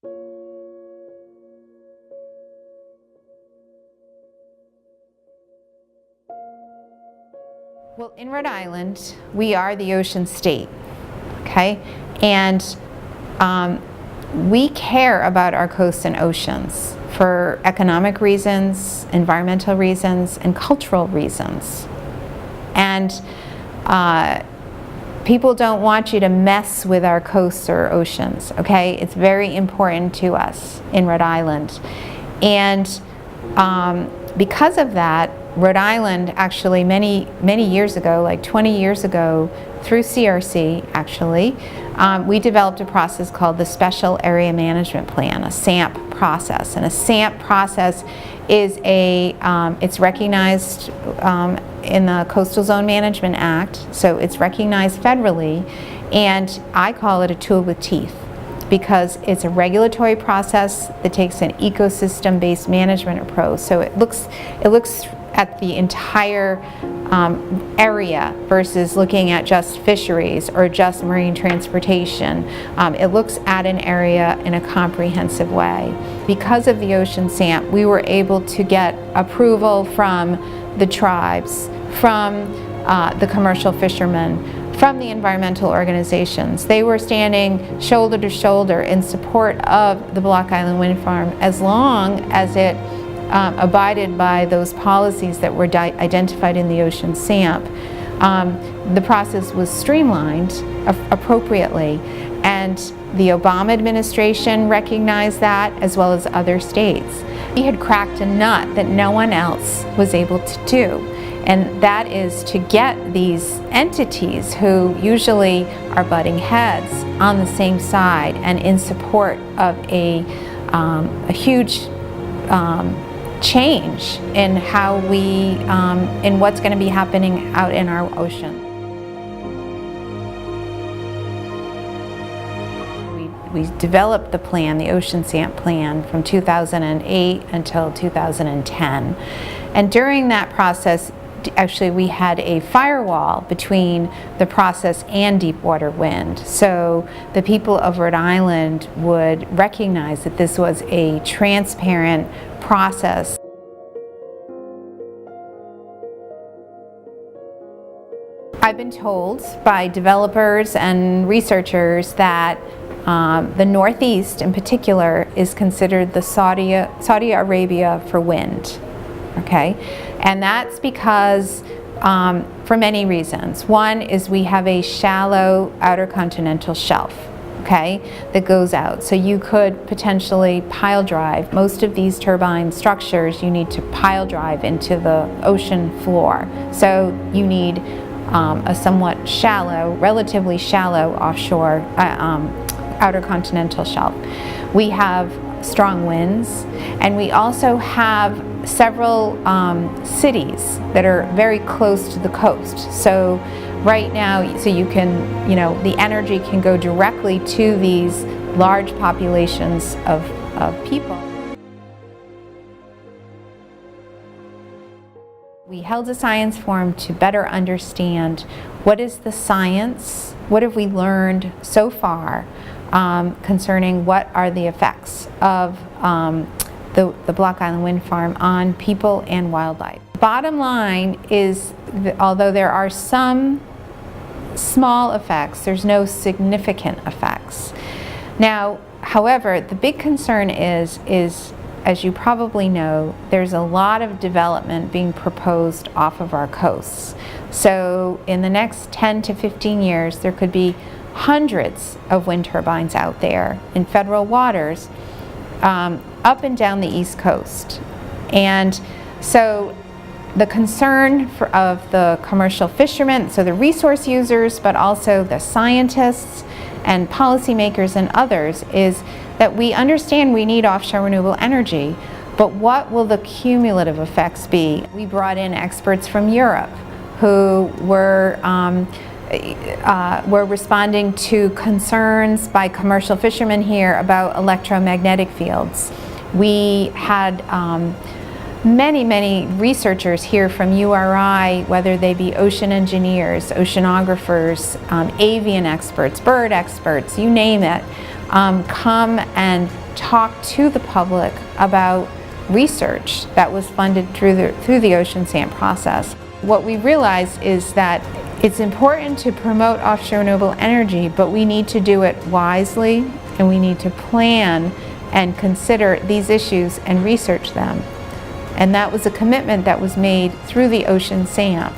Well, in Rhode Island, we are the ocean state, okay? And we care about our coasts and oceans for economic reasons, environmental reasons, and cultural reasons. And people don't want you to mess with our coasts or oceans, okay? It's very important to us in Rhode Island. And because of that, Rhode Island actually many years ago, like 20 years ago, through CRC actually, we developed a process called the Special Area Management Plan, a SAMP process. And a SAMP process is it's recognized in the Coastal Zone Management Act, so it's recognized federally, and I call it a tool with teeth, because it's a regulatory process that takes an ecosystem-based management approach. So it looks at the entire area versus looking at just fisheries or just marine transportation. It looks at an area in a comprehensive way. Because of the Ocean SAMP, we were able to get approval from the tribes, from the commercial fishermen, from the environmental organizations. They were standing shoulder to shoulder in support of the Block Island Wind Farm as long as it abided by those policies that were identified in the Ocean SAMP. The process was streamlined appropriately, and the Obama administration recognized that, as well as other states. We had cracked a nut that no one else was able to do, and that is to get these entities who usually are butting heads on the same side and in support of a huge change in how we, in what's going to be happening out in our ocean. We developed the plan, the Ocean SAMP plan, from 2008 until 2010. And during that process, actually we had a firewall between the process and deep water wind. So the people of Rhode Island would recognize that this was a transparent process. I've been told by developers and researchers that the Northeast in particular is considered the Saudi Arabia for wind, okay? And that's because for many reasons. One is we have a shallow outer continental shelf, okay, that goes out. So you could potentially pile drive. Most of these turbine structures, you need to pile drive into the ocean floor. So you need a somewhat shallow, relatively shallow offshore outer continental shelf. We have strong winds, and we also have several cities that are very close to the coast. So right now, so you can, the energy can go directly to these large populations of people. We held a science forum to better understand what is the science, what have we learned so far concerning what are the effects of the Block Island Wind Farm on people and wildlife. Bottom line is that although there are some small effects, there's no significant effects. Now, however, the big concern is as you probably know, there's a lot of development being proposed off of our coasts. So in the next 10 to 15 years, there could be hundreds of wind turbines out there in federal waters up and down the East Coast. And so the concern of the commercial fishermen, so the resource users, but also the scientists and policymakers and others, is that we understand we need offshore renewable energy, but what will the cumulative effects be? We brought in experts from Europe who were responding to concerns by commercial fishermen here about electromagnetic fields. We had many researchers here from URI, whether they be ocean engineers, oceanographers, avian experts, bird experts, you name it, come and talk to the public about research that was funded through the ocean sand process. What we realized is that it's important to promote offshore renewable energy, but we need to do it wisely, and we need to plan and consider these issues and research them. And that was a commitment that was made through the ocean SAMP.